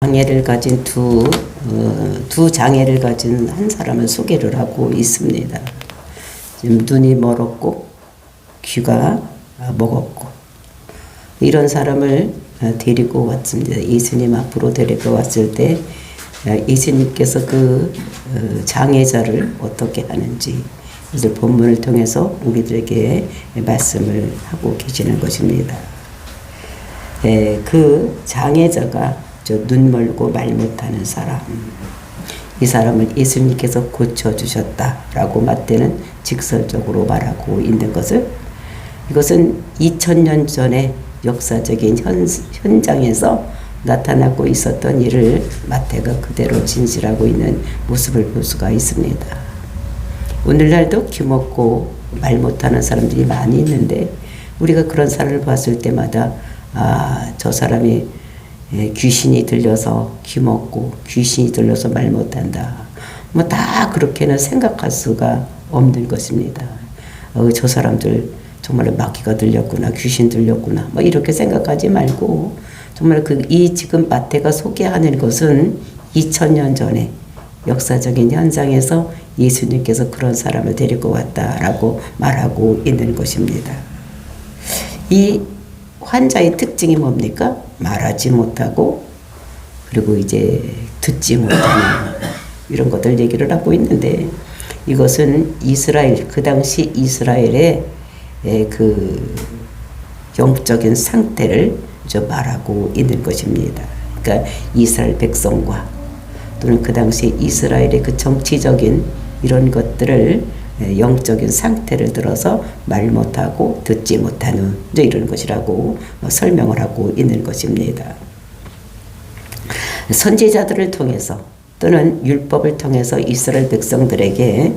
장애를 가진 두 장애를 가진 한 사람을 소개를 하고 있습니다. 지금 눈이 멀었고 귀가 먹었고 이런 사람을 데리고 왔습니다. 예수님 앞으로 데리고 왔을 때 예수님께서 그 장애자를 어떻게 하는지 그래서 본문을 통해서 우리들에게 말씀을 하고 계시는 것입니다. 그 장애자가 눈 멀고 말 못하는 사람, 이 사람을 예수님께서 고쳐주셨다라고 마태는 직설적으로 말하고 있는 것을, 이것은 2000년 전에 역사적인 현장에서 나타나고 있었던 일을 마태가 그대로 진실하고 있는 모습을 볼 수가 있습니다. 오늘날도 귀먹고 말 못하는 사람들이 많이 있는데 우리가 그런 사람을 봤을 때마다 저 사람이 귀신이 들려서 귀먹고 귀신이 들려서 말 못한다. 뭐 다 그렇게는 생각할 수가 없는 것입니다. 저 사람들 정말 마귀가 들렸구나, 귀신 들렸구나, 뭐 이렇게 생각하지 말고 정말 이 지금 마태가 소개하는 것은 2000년 전에 역사적인 현장에서 예수님께서 그런 사람을 데리고 왔다라고 말하고 있는 것입니다. 이 환자의 특징이 뭡니까? 말하지 못하고 그리고 이제 듣지 못하는 이런 것들 얘기를 하고 있는데, 이것은 이스라엘, 그 당시 이스라엘의 그 영적인 상태를 말하고 있는 것입니다. 그러니까 이스라엘 백성과 또는 그 당시 이스라엘의 그 정치적인 이런 것들을 영적인 상태를 들어서 말 못하고 듣지 못하는 이런 것이라고 설명을 하고 있는 것입니다. 선지자들을 통해서 또는 율법을 통해서 이스라엘 백성들에게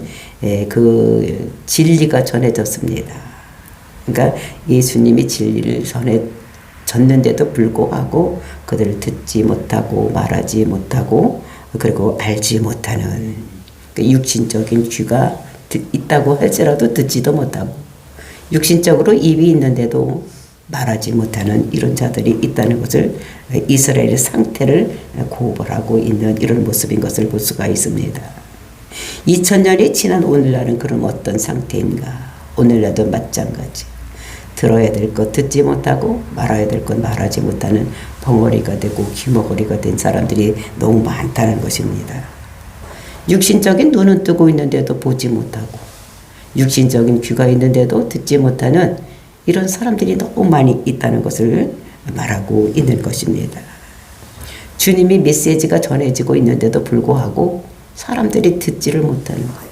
그 진리가 전해졌습니다. 그러니까 예수님이 진리를 전해졌는데도 불구하고 그들을 듣지 못하고 말하지 못하고 그리고 알지 못하는 육신적인 귀가 있다고 할지라도 듣지도 못하고 육신적으로 입이 있는데도 말하지 못하는 이런 자들이 있다는 것을 이스라엘의 상태를 고발하고 있는 이런 모습인 것을 볼 수가 있습니다. 2000년이 지난 오늘날은 그럼 어떤 상태인가? 오늘날도 마찬가지. 들어야 될 것 듣지 못하고 말아야 될 것 말하지 못하는 벙어리가 되고 귀머거리가 된 사람들이 너무 많다는 것입니다. 육신적인 눈은 뜨고 있는데도 보지 못하고 육신적인 귀가 있는데도 듣지 못하는 이런 사람들이 너무 많이 있다는 것을 말하고 있는 것입니다. 주님이 메시지가 전해지고 있는데도 불구하고 사람들이 듣지를 못하는 거예요.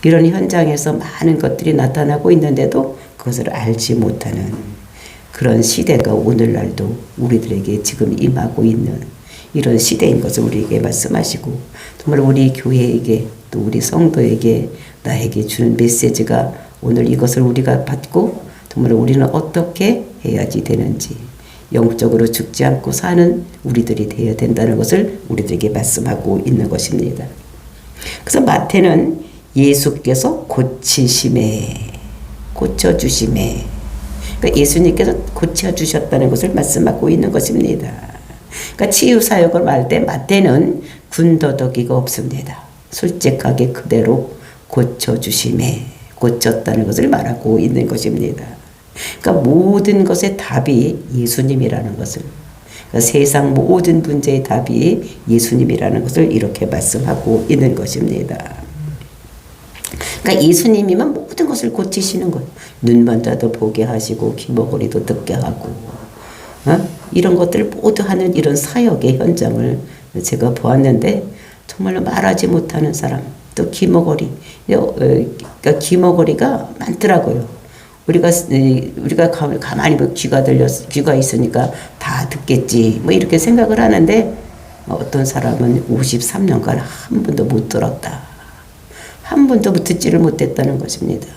이런 현장에서 많은 것들이 나타나고 있는데도 그것을 알지 못하는 그런 시대가 오늘날도 우리들에게 지금 임하고 있는 이런 시대인 것을 우리에게 말씀하시고, 정말 우리 교회에게 또 우리 성도에게 나에게 주는 메시지가 오늘 이것을 우리가 받고 정말 우리는 어떻게 해야지 되는지, 영적으로 죽지 않고 사는 우리들이 되어야 된다는 것을 우리들에게 말씀하고 있는 것입니다. 그래서 마태는 예수께서 고쳐주심에 그러니까 예수님께서 고쳐주셨다는 것을 말씀하고 있는 것입니다. 그러니까 치유사역을 말 때 마태는 군더더기가 없습니다. 솔직하게 그대로 고쳐주심에 고쳤다는 것을 말하고 있는 것입니다. 그러니까 모든 것의 답이 예수님이라는 것을, 그러니까 세상 모든 문제의 답이 예수님이라는 것을 이렇게 말씀하고 있는 것입니다. 그러니까 예수님이면 모든 것을 고치시는 거예요. 눈만 자도 보게 하시고 귀머거리도 듣게 하고 이런 것들을 모두 하는 이런 사역의 현장을 제가 보았는데, 정말로 말하지 못하는 사람, 또 귀머거리, 그러니까 귀머거리가 많더라고요. 우리가 가만히 귀가 있으니까 다 듣겠지, 뭐 이렇게 생각을 하는데, 어떤 사람은 53년간 한 번도 못 들었다. 한 번도 듣지를 못했다는 것입니다.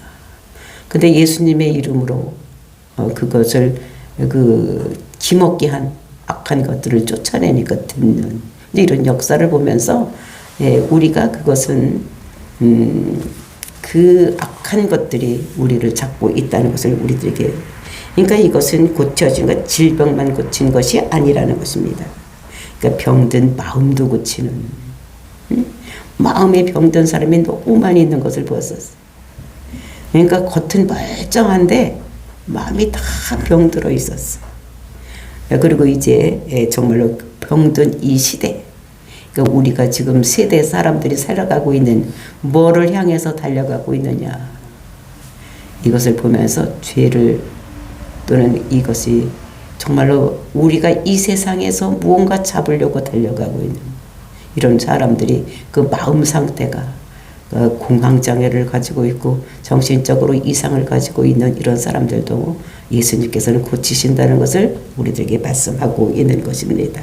근데 예수님의 이름으로 그것을 기먹게 한 악한 것들을 쫓아내니까 듣는 이런 역사를 보면서 우리가 그것은 그 악한 것들이 우리를 잡고 있다는 것을 우리들에게, 그러니까 이것은 고쳐진 것, 질병만 고친 것이 아니라는 것입니다. 그러니까 병든 마음도 고치는, 마음에 병든 사람이 너무 많이 있는 것을 보았었어요. 그러니까 겉은 멀쩡한데 마음이 다 병들어 있었어. 그리고 이제 정말로 병든 이 시대, 그러니까 우리가 지금 세대 사람들이 살아가고 있는 뭐를 향해서 달려가고 있느냐, 이것을 보면서 죄를, 또는 이것이 정말로 우리가 이 세상에서 무언가 잡으려고 달려가고 있는 이런 사람들이 그 마음 상태가 공황장애를 가지고 있고 정신적으로 이상을 가지고 있는 이런 사람들도 예수님께서는 고치신다는 것을 우리들에게 말씀하고 있는 것입니다.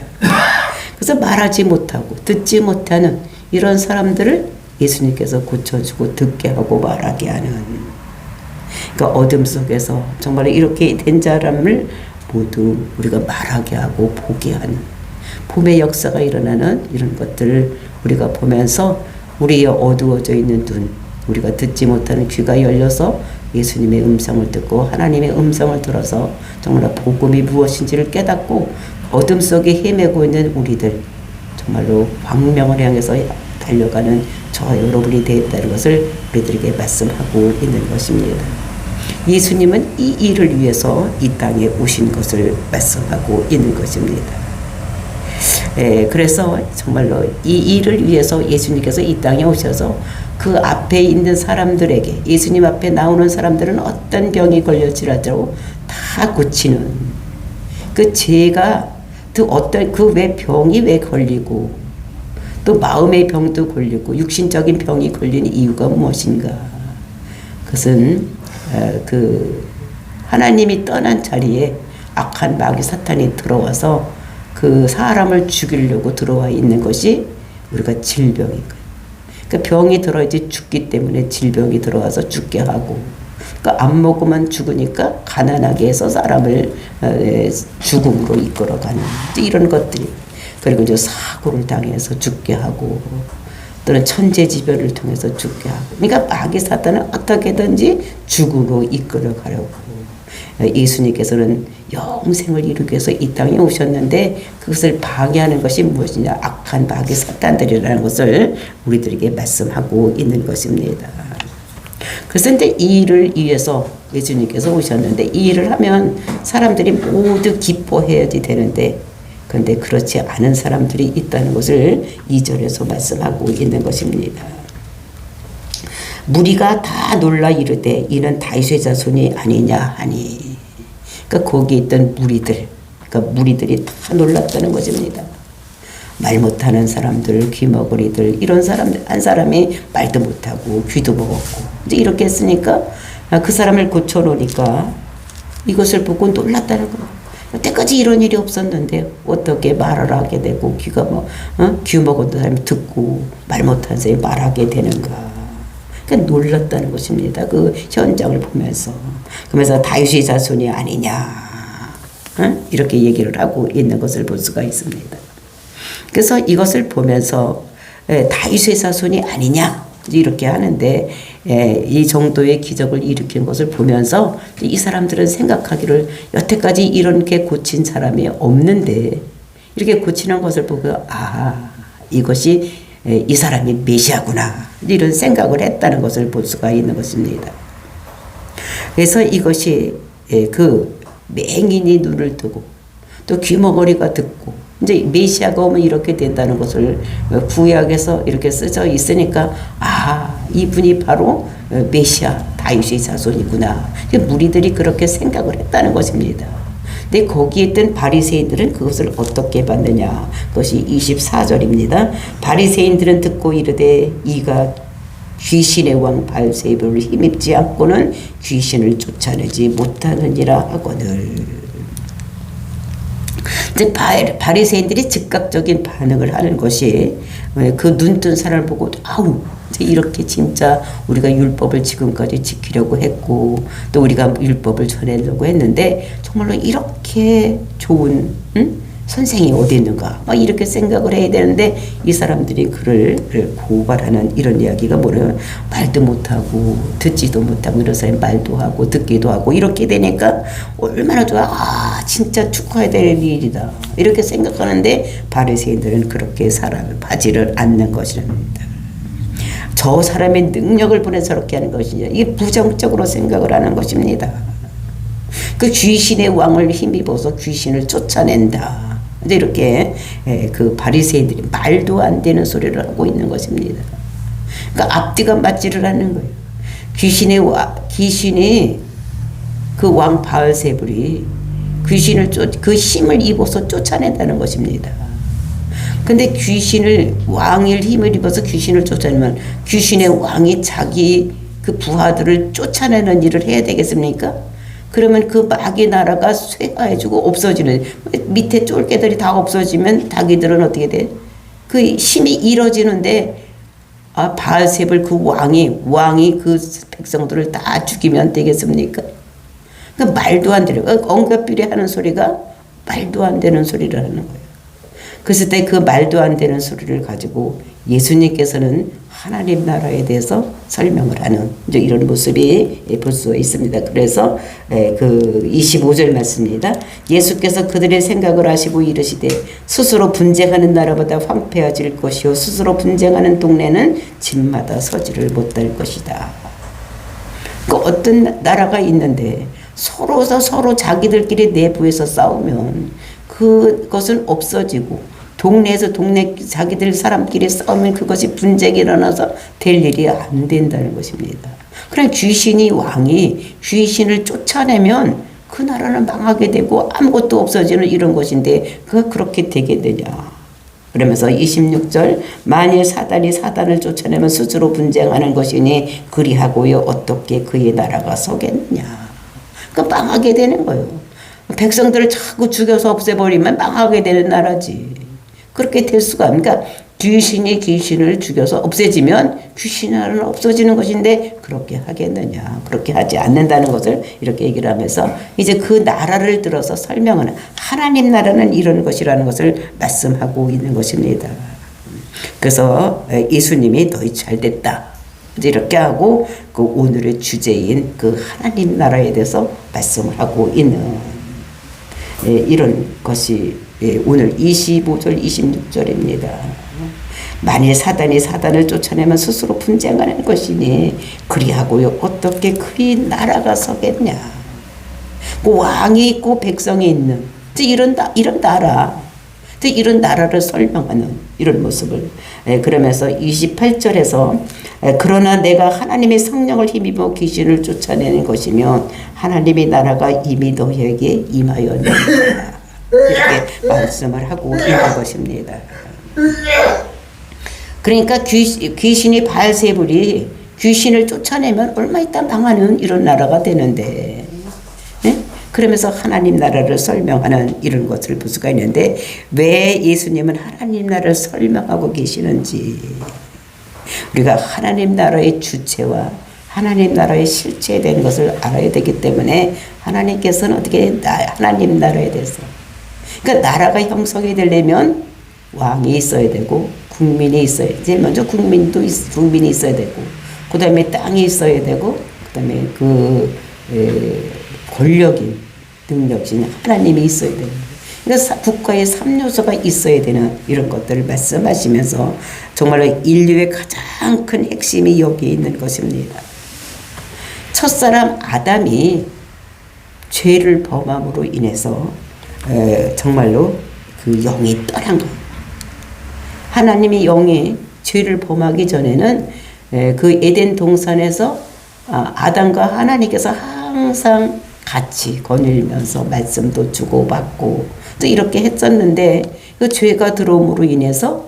그래서 말하지 못하고 듣지 못하는 이런 사람들을 예수님께서 고쳐주고 듣게 하고 말하게 하는, 그러니까 어둠 속에서 정말 이렇게 된 사람을 모두 우리가 말하게 하고 보게 하는 봄의 역사가 일어나는 이런 것들을 우리가 보면서 우리의 어두워져 있는 눈, 우리가 듣지 못하는 귀가 열려서 예수님의 음성을 듣고 하나님의 음성을 들어서 정말 복음이 무엇인지를 깨닫고 어둠 속에 헤매고 있는 우리들, 정말로 광명을 향해서 달려가는 저 여러분이 되었다는 것을 우리들에게 말씀하고 있는 것입니다. 예수님은 이 일을 위해서 이 땅에 오신 것을 말씀하고 있는 것입니다. 그래서 정말로 이 일을 위해서 예수님께서 이 땅에 오셔서 그 앞에 있는 사람들에게, 예수님 앞에 나오는 사람들은 어떤 병이 걸릴지라도 다 고치는, 그 죄가 그 어떤 그 왜 병이 왜 걸리고 또 마음의 병도 걸리고 육신적인 병이 걸리는 이유가 무엇인가? 그것은 그 하나님이 떠난 자리에 악한 마귀 사탄이 들어와서 그 사람을 죽이려고 들어와 있는 것이 우리가 질병인 거예요. 그러니까 병이 들어야지 죽기 때문에 질병이 들어와서 죽게 하고, 그러니까 안 먹으면 죽으니까 가난하게 해서 사람을 죽음으로 이끌어가는 이런 것들이, 그리고 이제 사고를 당해서 죽게 하고 또는 천재지변을 통해서 죽게 하고, 그러니까 마귀 사탄은 어떻게든지 죽음으로 이끌어가려고. 예수님께서는 영생을 이루기 위해서 이 땅에 오셨는데 그것을 방해하는 것이 무엇이냐? 악한 마귀 사탄들이라는 것을 우리들에게 말씀하고 있는 것입니다. 그래서 이제 이 일을 위해서 예수님께서 오셨는데, 이 일을 하면 사람들이 모두 기뻐해야 되는데, 그런데 그렇지 않은 사람들이 있다는 것을 2절에서 말씀하고 있는 것입니다. 무리가 다 놀라 이르되 이는 다윗의 자손이 아니냐 하니, 그러니까 거기 있던 무리들, 그러니까 무리들이 다 놀랐다는 것입니다. 말 못하는 사람들, 귀머거리들, 이런 사람들, 한 사람이 말도 못하고 귀도 먹었고 이제 이렇게 했으니까 그 사람을 고쳐놓으니까 이것을 보고 놀랐다는 거예요. 여태까지 이런 일이 없었는데 어떻게 말을 하게 되고 귀가 귀 먹었던 사람이 듣고 말 못하는 사람이 말하게 되는가? 그러니까 놀랐다는 것입니다. 그 현장을 보면서. 그러면서 다윗의 자손이 아니냐, 이렇게 얘기를 하고 있는 것을 볼 수가 있습니다. 그래서 이것을 보면서 다윗의 자손이 아니냐 이렇게 하는데, 이 정도의 기적을 일으킨 것을 보면서 이 사람들은 생각하기를 여태까지 이렇게 고친 사람이 없는데 이렇게 고치는 것을 보고 이것이 이 사람이 메시아구나 이런 생각을 했다는 것을 볼 수가 있는 것입니다. 그래서 이것이 그 맹인이 눈을 뜨고 또 귀머거리가 듣고 이제 메시아가 오면 이렇게 된다는 것을 구약에서 이렇게 쓰여 있으니까 이분이 바로 메시아 다윗의 자손이구나, 무리들이 그렇게 생각을 했다는 것입니다. 근데 거기에 있던 바리새인들은 그것을 어떻게 봤느냐? 그것이 24절입니다. 바리새인들은 듣고 이르되 이가 귀신의 왕 바알세불을 힘입지 않고는 귀신을 쫓아내지 못하느니라 하거늘. 이제 바리새인들이 즉각적인 반응을 하는 것이 그 눈뜬 사람을 보고 이렇게 진짜 우리가 율법을 지금까지 지키려고 했고 또 우리가 율법을 전하려고 했는데 정말로 이렇게 좋은 선생이 어디 있는가 막 이렇게 생각을 해야 되는데 이 사람들이 그를 고발하는 이런 이야기가 뭐냐면 말도 못하고 듣지도 못하고 이런 사람이 말도 하고 듣기도 하고 이렇게 되니까 얼마나 좋아. 아 진짜 축하해야 될 일이다 이렇게 생각하는데 바리새인들은 그렇게 사람을 봐지를 않는 것이랍니다. 저 사람의 능력을 보내 저렇게 하는 것이냐 이게 부정적으로 생각을 하는 것입니다. 그 귀신의 왕을 힘입어서 귀신을 쫓아낸다. 이제 이렇게 그 바리새인들이 말도 안 되는 소리를 하고 있는 것입니다. 그러니까 앞뒤가 맞지를 않는 거예요. 귀신이 그 왕 바알세불이 귀신을 그 힘을 입어서 쫓아낸다는 것입니다. 근데 왕의 힘을 입어서 귀신을 쫓아내면 귀신의 왕이 자기 그 부하들을 쫓아내는 일을 해야 되겠습니까? 그러면 그 마귀 나라가 쇠화해지고 없어지는 밑에 쫄개들이 다 없어지면 자기들은 어떻게 돼? 그 힘이 잃어지는데 바알세불 그 왕이 그 백성들을 다 죽이면 되겠습니까? 그 말도 안 되는 엉겁비리 하는 소리가 말도 안 되는 소리라는 거예요. 그랬을 때 그 말도 안 되는 소리를 가지고 예수님께서는 하나님 나라에 대해서 설명을 하는 이제 이런 모습이 볼 수 있습니다. 그래서 그 25절 말씀입니다. 예수께서 그들의 생각을 아시고 이르시되 스스로 분쟁하는 나라보다 황폐해질 것이요 스스로 분쟁하는 동네는 집마다 서지를 못할 것이다. 그 어떤 나라가 있는데 서로 자기들끼리 내부에서 싸우면 그것은 없어지고 동네에서 자기들 사람끼리 싸우면 그것이 분쟁이 일어나서 될 일이 안 된다는 것입니다. 그러나 왕이 귀신을 쫓아내면 그 나라는 망하게 되고 아무것도 없어지는 이런 것인데 그가 그렇게 되겠느냐. 그러면서 26절 만일 사단이 사단을 쫓아내면 스스로 분쟁하는 것이니 그리하고요 어떻게 그의 나라가 서겠느냐. 그러니까 망하게 되는 거예요. 백성들을 자꾸 죽여서 없애버리면 망하게 되는 나라지. 그렇게 될 수가 그러니까 귀신을 죽여서 없애지면 귀신 나라는 없어지는 것인데 그렇게 하겠느냐. 그렇게 하지 않는다는 것을 이렇게 얘기를 하면서 이제 그 나라를 들어서 설명하는 하나님 나라는 이런 것이라는 것을 말씀하고 있는 것입니다. 그래서 예수님이 너희 잘됐다. 이제 이렇게 하고 그 오늘의 주제인 그 하나님 나라에 대해서 말씀을 하고 있는 이런 것이 오늘 25절 26절입니다. 만일 사단이 사단을 쫓아내면 스스로 분쟁하는 것이니 그리하고요 어떻게 그리 나라가 서겠냐. 그 왕이 있고 백성이 있는 이런 나라 이런 나라를 설명하는 이런 모습을 그러면서 28절에서 그러나 내가 하나님의 성령을 힘입어 귀신을 쫓아내는 것이면 하나님의 나라가 이미 너희에게 임하였느니라 이렇게 말씀을 하고 있는 것입니다. 그러니까 귀신이 바알세불이 귀신을 쫓아내면 얼마 있다 망하는 이런 나라가 되는데 그러면서 하나님 나라를 설명하는 이런 것을 볼 수가 있는데 왜 예수님은 하나님 나라를 설명하고 계시는지 우리가 하나님 나라의 주체와 하나님 나라의 실체에 대한 것을 알아야 되기 때문에 하나님께서는 어떻게 하나님 나라에 대해서 그러니까 나라가 형성이 되려면 왕이 있어야 되고 국민이 있어야 이제 먼저 국민이 있어야 되고 그 다음에 땅이 있어야 되고 그 다음에 권력인 능력인 하나님이 있어야 되는 거예요. 그러니까 국가의 3요소가 있어야 되는 이런 것들을 말씀하시면서 정말로 인류의 가장 큰 핵심이 여기에 있는 것입니다. 첫사람 아담이 죄를 범함으로 인해서 정말로 그 영이 떠난 거예요. 하나님의 영이 죄를 범하기 전에는 그 에덴 동산에서 아담과 하나님께서 항상 같이 거닐면서 말씀도 주고받고 또 이렇게 했었는데 그 죄가 들어옴으로 인해서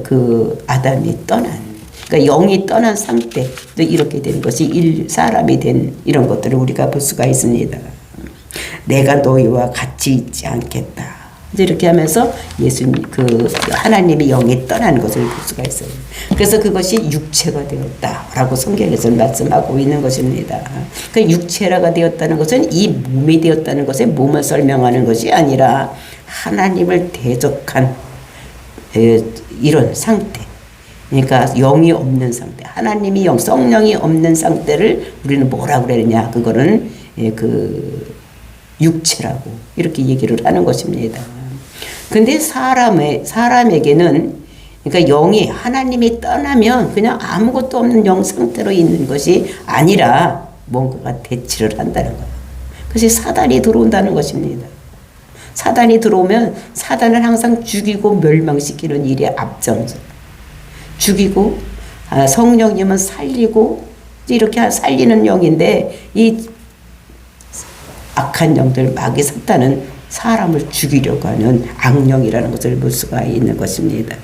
그 아담이 떠난 그러니까 영이 떠난 상태 또 이렇게 되는 것이 사람이 된 이런 것들을 우리가 볼 수가 있습니다. 내가 너희와 같이 있지 않겠다. 이렇게 하면서 예수님 하나님의 영이 떠난 것을 볼 수가 있어요. 그래서 그것이 육체가 되었다라고 성경에서 말씀하고 있는 것입니다. 그 육체라가 되었다는 것은 이 몸이 되었다는 것에 몸을 설명하는 것이 아니라 하나님을 대적한 이런 상태. 그러니까 영이 없는 상태. 하나님이 성령이 없는 상태를 우리는 뭐라고 그러느냐. 그거는 그 육체라고 이렇게 얘기를 하는 것입니다. 근데 사람에게는 그러니까 영이 하나님이 떠나면 그냥 아무것도 없는 영 상태로 있는 것이 아니라 뭔가가 대치를 한다는 거예요. 그것이 사단이 들어온다는 것입니다. 사단이 들어오면 사단을 항상 죽이고 멸망시키는 일에 앞장서. 죽이고 성령님은 살리고 이렇게 살리는 영인데 이 악한 영들 마귀 사탄은 사람을 죽이려고 하는 악령이라는 것을 볼 수가 있는 것입니다.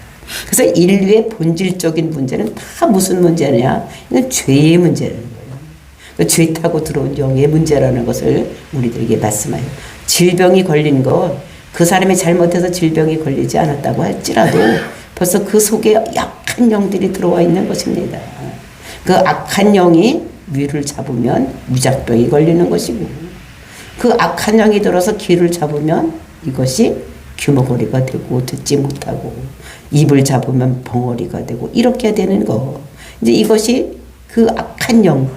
그래서 인류의 본질적인 문제는 다 무슨 문제냐? 이건 죄의 문제라는 거예요. 죄 타고 들어온 영의 문제라는 것을 우리들에게 말씀해요. 질병이 걸린 것, 그 사람이 잘못해서 질병이 걸리지 않았다고 할지라도 벌써 그 속에 약한 영들이 들어와 있는 것입니다. 그 악한 영이 위를 잡으면 무작병이 걸리는 것이고 그 악한 영이 들어서 귀를 잡으면 이것이 귀머거리가 되고 듣지 못하고 입을 잡으면 벙어리가 되고 이렇게 되는 거. 이제 이것이 그 악한 영,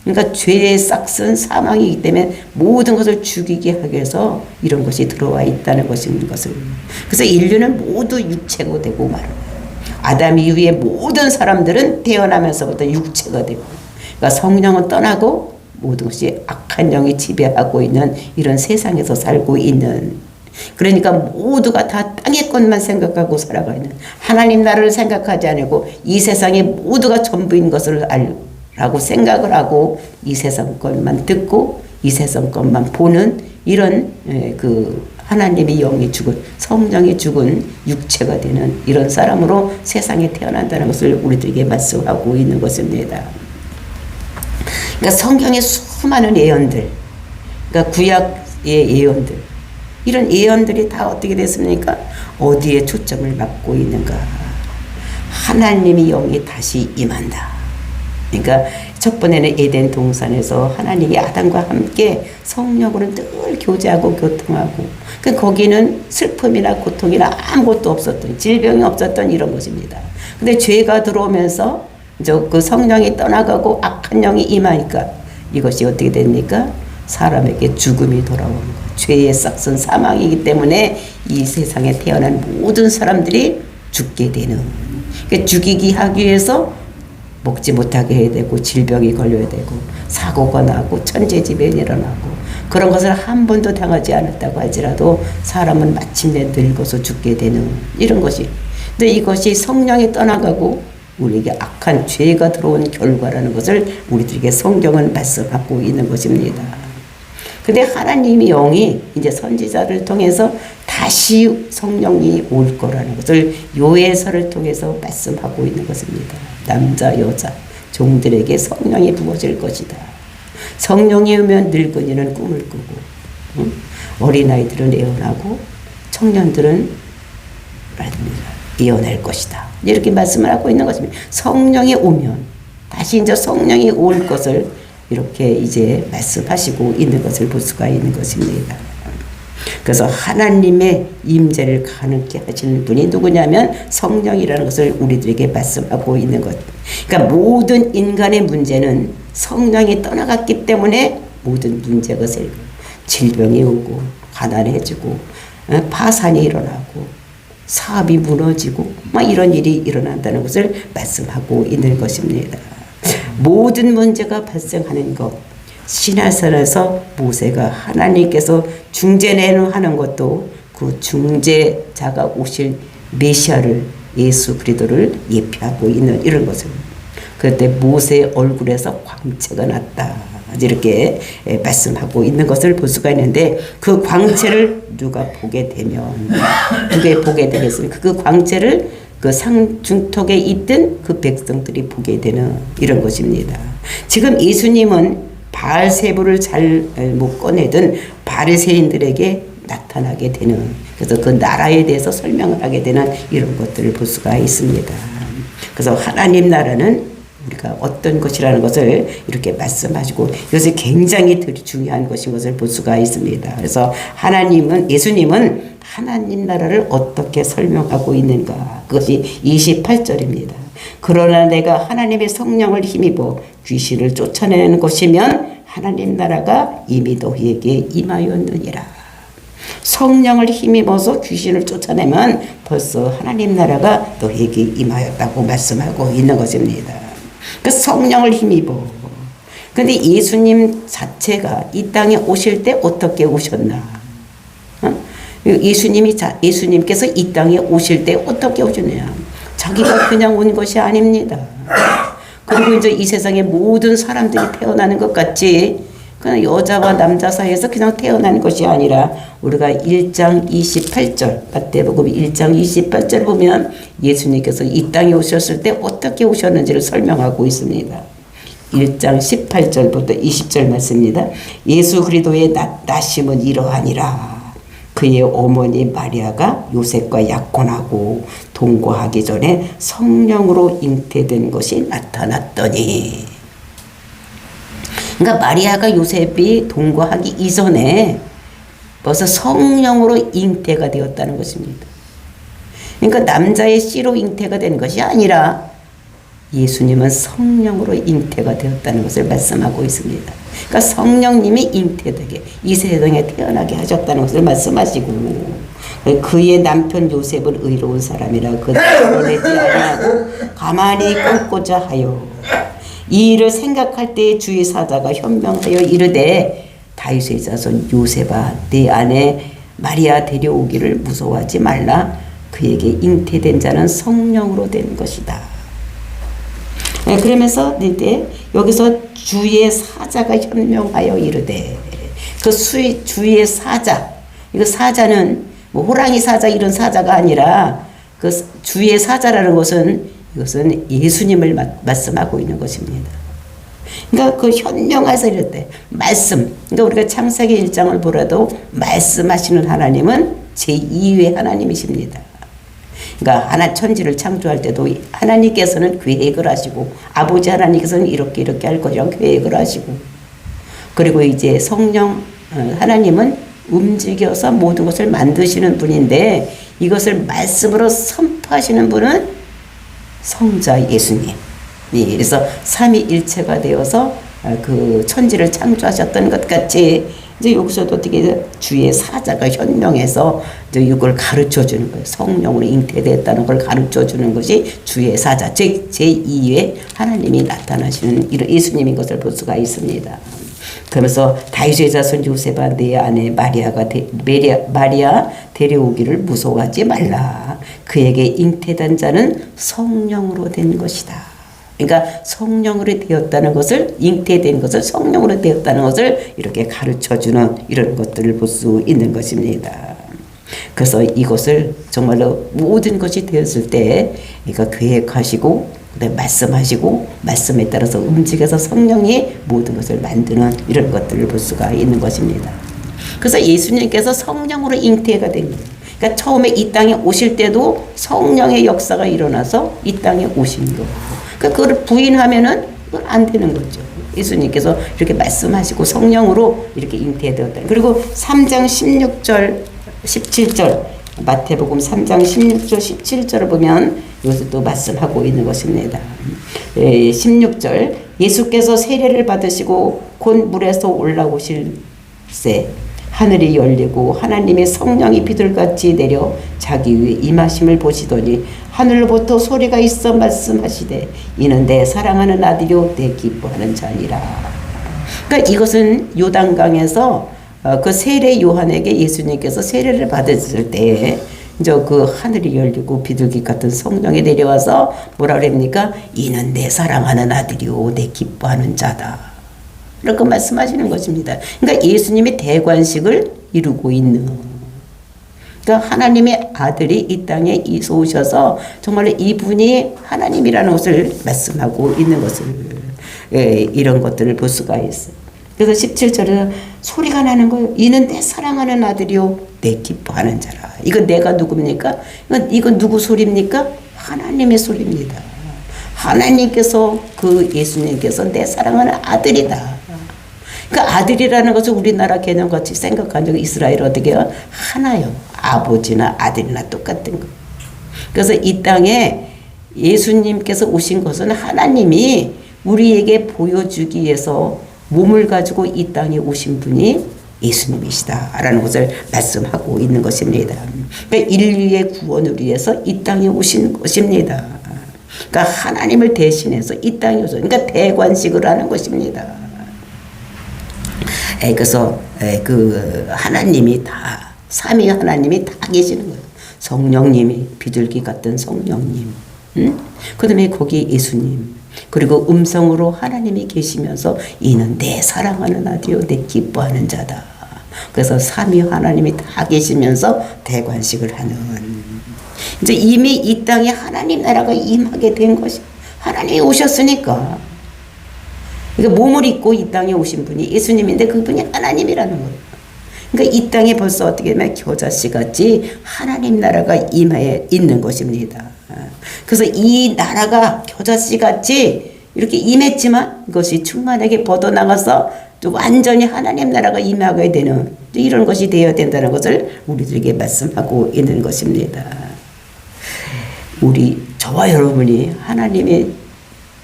그러니까 죄의 싹슨 사망이기 때문에 모든 것을 죽이게 하기 위해서 이런 것이 들어와 있다는 것을. 그래서 인류는 모두 육체가 되고 말아요. 아담 이후에 모든 사람들은 태어나면서부터 육체가 되고, 그러니까 성령은 떠나고 모든 것이 악한 영이 지배하고 있는 이런 세상에서 살고 있는. 그러니까 모두가 다 땅의 것만 생각하고 살아가는, 하나님 나라를 생각하지 않고 이 세상에 모두가 전부인 것을 라고 생각을 하고 이 세상 것만 듣고 이 세상 것만 보는 이런 그 하나님의 영이 죽은, 성령이 죽은 육체가 되는 이런 사람으로 세상에 태어난다는 것을 우리들에게 말씀하고 있는 것입니다. 그러니까 성경의 수많은 예언들, 그러니까 구약의 예언들, 이런 예언들이 다 어떻게 됐습니까? 어디에 초점을 맞고 있는가? 하나님의 영이 다시 임한다. 그러니까 첫 번에는 에덴 동산에서 하나님이 아담과 함께 성령으로 늘 교제하고 교통하고, 그 거기는 슬픔이나 고통이나 아무것도 없었던, 질병이 없었던 이런 것입니다. 근데 죄가 들어오면서 그 성령이 떠나가고 악한 영이 임하니까 이것이 어떻게 됩니까? 사람에게 죽음이 돌아오는 거예요. 죄의 싹슨 사망이기 때문에 이 세상에 태어난 모든 사람들이 죽게 되는, 그러니까 죽이기 하기 위해서 먹지 못하게 해야 되고 질병이 걸려야 되고 사고가 나고 천재지변이 일어나고, 그런 것을 한 번도 당하지 않았다고 할지라도 사람은 마침내 늙어서 죽게 되는 이런 것이. 근데 이것이 성령이 떠나가고 우리에게 악한 죄가 들어온 결과라는 것을 우리들에게 성경은 말씀하고 있는 것입니다. 근데 하나님의 영이 이제 선지자를 통해서 다시 성령이 올 거라는 것을 요에서를 통해서 말씀하고 있는 것입니다. 남자 여자 종들에게 성령이 부어질 것이다. 성령이 오면 늙은이는 꿈을 꾸고, 어린아이들은 예언하고 청년들은 예언할 것이다. 이렇게 말씀을 하고 있는 것입니다. 성령이 오면 다시 이제 성령이 올 것을 이렇게 이제 말씀하시고 있는 것을 볼 수가 있는 것입니다. 그래서 하나님의 임재를 가능케 하시는 분이 누구냐면 성령이라는 것을 우리들에게 말씀하고 있는 것. 그러니까 모든 인간의 문제는 성령이 떠나갔기 때문에 모든 문제가 생기고 질병이 오고 가난해지고 파산이 일어나고 사업이 무너지고 막 이런 일이 일어난다는 것을 말씀하고 있는 것입니다. 모든 문제가 발생하는 것, 시내산에서 모세가 하나님께서 중재내는 하는 것도 그 중재자가 오실 메시아를, 예수 그리스도를 예표하고 있는 이런 것을. 그때 모세의 얼굴에서 광채가 났다, 이렇게 말씀하고 있는 것을 볼 수가 있는데, 그 광채를 누가 보게 되면 누가 보게 되겠습니까? 그 광채를 그 상중턱에 있던 그 백성들이 보게 되는 이런 것입니다. 지금 예수님은 바알세부를 잘 못 꺼내던 바리새인들에게 나타나게 되는, 그래서 그 나라에 대해서 설명을 하게 되는 이런 것들을 볼 수가 있습니다. 그래서 하나님 나라는 우리가 어떤 것이라는 것을 이렇게 말씀하시고 이것이 굉장히 중요한 것인 것을 볼 수가 있습니다. 그래서 예수님은 하나님 나라를 어떻게 설명하고 있는가? 그것이 28절입니다. 그러나 내가 하나님의 성령을 힘입어 귀신을 쫓아내는 것이면 하나님 나라가 이미 너희에게 임하였느니라. 성령을 힘입어서 귀신을 쫓아내면 벌써 하나님 나라가 너희에게 임하였다고 말씀하고 있는 것입니다. 그 성령을 힘입어. 근데 예수님 자체가 이 땅에 오실 때 어떻게 오셨나? 예수님께서 이 땅에 오실 때 어떻게 오셨느냐? 자기가 그냥 온 것이 아닙니다. 그리고 이제 이 세상의 모든 사람들이 태어나는 것 같이 그냥 여자와 남자 사이에서 그냥 태어난 것이 아니라 우리가 1장 28절 마태복음 1장 28절 보면 예수님께서 이 땅에 오셨을 때 어떻게 오셨는지를 설명하고 있습니다. 1장 18절부터 20절 말씀입니다. 예수 그리스도의 나심은 이러하니라. 그의 어머니 마리아가 요셉과 약혼하고 동거하기 전에 성령으로 잉태된 것이 나타났더니, 그러니까 마리아가 요셉이 동거하기 이전에 벌써 성령으로 잉태가 되었다는 것입니다. 그러니까 남자의 씨로 잉태가 된 것이 아니라 예수님은 성령으로 잉태가 되었다는 것을 말씀하고 있습니다. 그러니까 성령님이 잉태되게 이 세상에 태어나게 하셨다는 것을 말씀하시고, 그의 남편 요셉은 의로운 사람이라 그를 보내지 아니하고 가만히 끊고자 하여 이 일을 생각할 때 주의 사자가 현명하여 이르되 다윗의 자손 요셉아 내 아내 마리아 데려오기를 무서워하지 말라. 그에게 잉태된 자는 성령으로 된 것이다. 그러면서 이제 여기서 주의 사자가 현명하여 이르되, 그 주의 사자, 이거 사자는 뭐 호랑이 사자 이런 사자가 아니라 그 주의 사자라는 것은 이것은 예수님을 말씀하고 있는 것입니다. 그러니까 그 현명해서 이럴 때 말씀, 그러니까 우리가 창세기 1장을 보라도 말씀하시는 하나님은 제2의 하나님이십니다. 그러니까 천지를 창조할 때도 하나님께서는 계획을 하시고 아버지 하나님께서는 이렇게 할 것이라고 계획을 하시고, 그리고 이제 성령 하나님은 움직여서 모든 것을 만드시는 분인데 이것을 말씀으로 선포하시는 분은 성자 예수님. 그래서 삼위일체가 되어서 그 천지를 창조하셨던 것 같이 이제 여기서도 어떻게 주의 사자가 현명해서 이제 이걸 가르쳐 주는 거예요. 성령으로 잉태됐다는 걸 가르쳐 주는 것이 주의 사자, 즉 제2의 하나님이 나타나시는 이런 예수님인 것을 볼 수가 있습니다. 그러면서 다윗의 자손 요셉아 내 아내 마리아 데려오기를 무서워하지 말라. 그에게 잉태된 자는 성령으로 된 것이다. 그러니까 성령으로 되었다는 것을, 잉태된 것을 성령으로 되었다는 것을 이렇게 가르쳐주는 이런 것들을 볼 수 있는 것입니다. 그래서 이것을 정말로 모든 것이 되었을 때 그러니까 계획하시고 말씀하시고 말씀에 따라서 움직여서 성령이 모든 것을 만드는 이런 것들을 볼 수가 있는 것입니다. 그래서 예수님께서 성령으로 잉태가 된 거예요. 그러니까 처음에 이 땅에 오실 때도 성령의 역사가 일어나서 이 땅에 오신 거예요. 그러니까 그걸 부인하면은 안 되는 거죠. 예수님께서 이렇게 말씀하시고 성령으로 이렇게 잉태되었다. 그리고 3장 16절, 17절, 마태복음 3장 16절, 17절을 보면 이것을 또 말씀하고 있는 것입니다. 16절, 예수께서 세례를 받으시고 곧 물에서 올라오실새 하늘이 열리고 하나님의 성령이 비둘같이 내려 자기 위에 임하심을 보시더니 하늘로부터 소리가 있어 말씀하시되 이는 내 사랑하는 아들이요 내 기뻐하는 자니라. 그러니까 이것은 요단강에서 그 세례 요한에게 예수님께서 세례를 받았을 때 이제 그 하늘이 열리고 비둘기 같은 성령이 내려와서 뭐라 그럽니까? 이는 내 사랑하는 아들이요 내 기뻐하는 자다. 이렇게 말씀하시는 것입니다. 그러니까 예수님이 대관식을 이루고 있는, 그러니까 하나님의 아들이 이 땅에 오셔서 정말로 이분이 하나님이라는 것을 말씀하고 있는 것을, 이런 것들을 볼 수가 있어요. 그래서 17절에 소리가 나는 거예요. 이는 내 사랑하는 아들이요 내 기뻐하는 자라. 이건 내가 누굽니까? 이건 누구 소리입니까? 하나님의 소리입니다. 하나님께서 그 예수님께서 내 사랑하는 아들이다. 그 아들이라는 것을 우리나라 개념같이 생각한 적 이스라엘 어떻게 해요? 하나요. 아버지나 아들이나 똑같은 거. 그래서 이 땅에 예수님께서 오신 것은 하나님이 우리에게 보여주기 위해서 몸을 가지고 이 땅에 오신 분이 예수님이시다라는 것을 말씀하고 있는 것입니다. 그러니까 인류의 구원을 위해서 이 땅에 오신 것입니다. 그러니까 하나님을 대신해서 이 땅에 오셔. 그러니까 대관식을 하는 것입니다. 그래서 그 하나님이 다 삼위 하나님이 다 계시는 거예요. 성령님이 비둘기 같은 성령님, 그다음에 거기 예수님, 그리고 음성으로 하나님이 계시면서 이는 내 사랑하는 아들이요 내 기뻐하는 자다. 그래서 삼위 하나님이 다 계시면서 대관식을 하는. 이제 이미 이 땅에 하나님 나라가 임하게 된 것이 하나님이 오셨으니까. 그러니까 몸을 입고 이 땅에 오신 분이 예수님인데 그분이 하나님이라는 거예요. 그러니까 이 땅에 벌써 어떻게 보면 겨자씨 같이 하나님 나라가 임하에 있는 것입니다. 그래서 이 나라가 겨자씨 같이 이렇게 임했지만 그것이 충만하게 뻗어나가서 완전히 하나님 나라가 임하게 되는 이런 것이 되어야 된다는 것을 우리들에게 말씀하고 있는 것입니다. 저와 여러분이 하나님의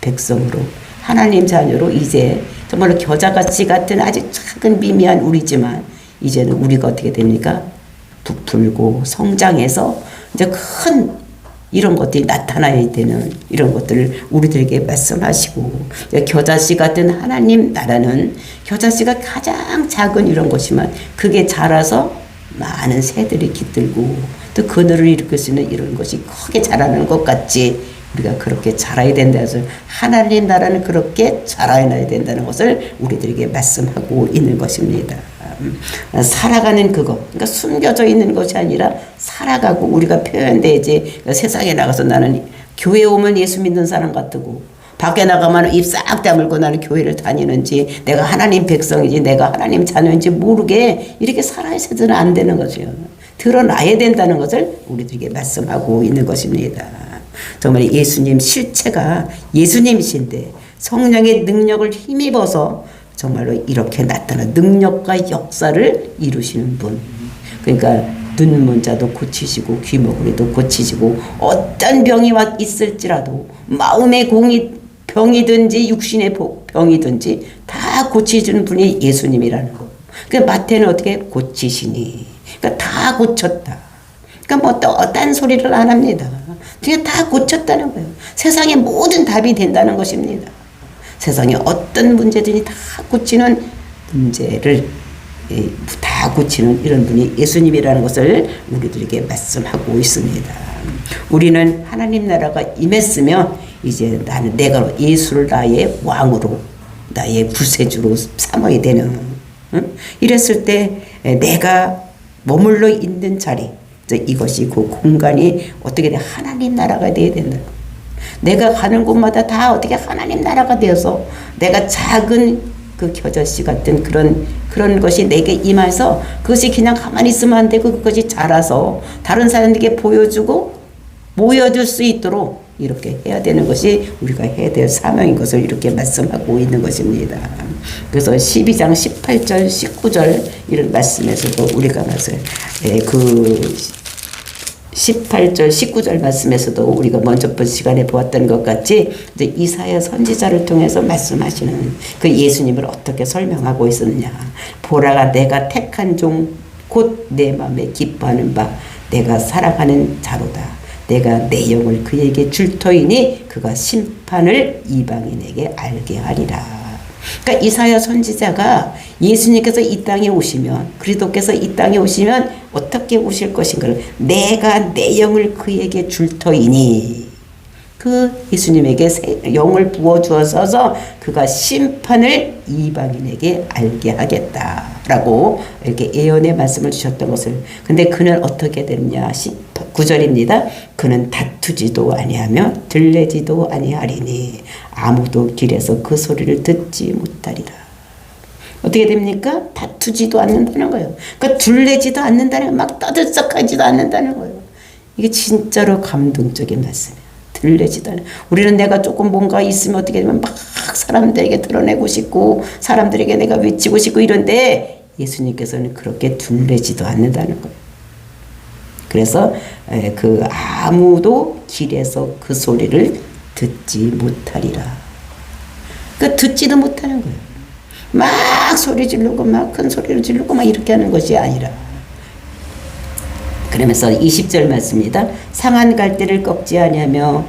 백성으로 하나님 자녀로 이제 정말로 겨자같이 같은 아주 작은 미미한 우리지만 이제는 우리가 어떻게 됩니까? 부풀고 성장해서 이제 큰 이런 것들이 나타나야 되는 이런 것들을 우리들에게 말씀하시고, 겨자씨 같은 하나님 나라는 겨자씨가 가장 작은 이런 것이지만 그게 자라서 많은 새들이 깃들고 또 그늘을 일으킬 수 있는 이런 것이 크게 자라는 것 같이 우리가 그렇게 자라야 된다는 것을, 하나님 나라는 그렇게 자라야 된다는 것을 우리들에게 말씀하고 있는 것입니다. 살아가는 그것, 그러니까 숨겨져 있는 것이 아니라 살아가고 우리가 표현되지. 세상에 나가서 나는 교회 오면 예수 믿는 사람 같고 밖에 나가면 입 싹 다물고 나는 교회를 다니는지, 내가 하나님 백성인지 내가 하나님 자녀인지 모르게 이렇게 살아서는 안 되는 거죠. 드러나야 된다는 것을 우리들에게 말씀하고 있는 것입니다. 정말 예수님 실체가 예수님이신데 성령의 능력을 힘입어서 정말로 이렇게 나타난 능력과 역사를 이루시는 분. 그러니까 눈먼 자도 고치시고 귀머거리도 고치시고 어떤 병이 있을지라도 마음의 병이든지 육신의 병이든지 다 고치시는 분이 예수님이라는 거. 그러니까 마태는 어떻게 고치시니? 그러니까 다 고쳤다. 그러니까 뭐 또 딴 소리를 안 합니다. 그냥 다 고쳤다는 거예요. 세상의 모든 답이 된다는 것입니다. 세상에 어떤 문제든지 다 고치는 문제를 다 고치는 이런 분이 예수님이라는 것을 우리들에게 말씀하고 있습니다. 우리는 하나님 나라가 임했으면 이제 내가 예수를 나의 왕으로 나의 구세주로 삼아야 되는, 이랬을 때 내가 머물러 있는 자리, 이것이 그 공간이 어떻게 돼? 하나님 나라가 돼야 된다. 내가 가는 곳마다 다 어떻게 하나님 나라가 되어서 내가 작은 그 겨자씨 같은 그런 것이 내게 임해서 그것이 그냥 가만히 있으면 안 되고 그것이 자라서 다른 사람들에게 보여주고 모여줄 수 있도록 이렇게 해야 되는 것이 우리가 해야 될 사명인 것을 이렇게 말씀하고 있는 것입니다. 그래서 12장 18절 19절 이런 말씀에서도 우리가 가서 그 18절 19절 말씀에서도 우리가 먼저 본 시간에 보았던 것 같이 이제 이사야 선지자를 통해서 말씀하시는 그 예수님을 어떻게 설명하고 있었느냐. 보라가 내가 택한 종 곧 내 마음에 기뻐하는 바 내가 사랑하는 자로다. 내가 내 영을 그에게 줄 터이니 그가 심판을 이방인에게 알게 하리라. 그러니까 이사야 선지자가 예수님께서 이 땅에 오시면, 그리스도께서 이 땅에 오시면 어떻게 오실 것인가를, 내가 내 영을 그에게 줄 터이니, 그 예수님에게 영을 부어주어서 그가 심판을 이방인에게 알게 하겠다라고 이렇게 예언의 말씀을 주셨던 것을. 근데 그는 어떻게 되느냐. 19절입니다. 그는 다투지도 아니하며 들레지도 아니하리니 아무도 길에서 그 소리를 듣지 못하리라. 어떻게 됩니까? 다투지도 않는다는 거예요. 그러니까 둘레지도 않는다는 거예요. 막 떠들썩하지도 않는다는 거예요. 이게 진짜로 감동적인 말씀이에요. 들리지도 않아요. 우리는 내가 조금 뭔가 있으면 어떻게 되면 막 사람들에게 드러내고 싶고 사람들에게 내가 외치고 싶고 이런데 예수님께서는 그렇게 들리지도 않는다는 거예요. 그래서 그 아무도 길에서 그 소리를 듣지 못하리라. 그 듣지도 못하는 거예요. 막 소리 지르고 막 큰 소리를 지르고 막 이렇게 하는 것이 아니라 그러면서 20절 말씀입니다. 상한 갈대를 꺾지 아니하며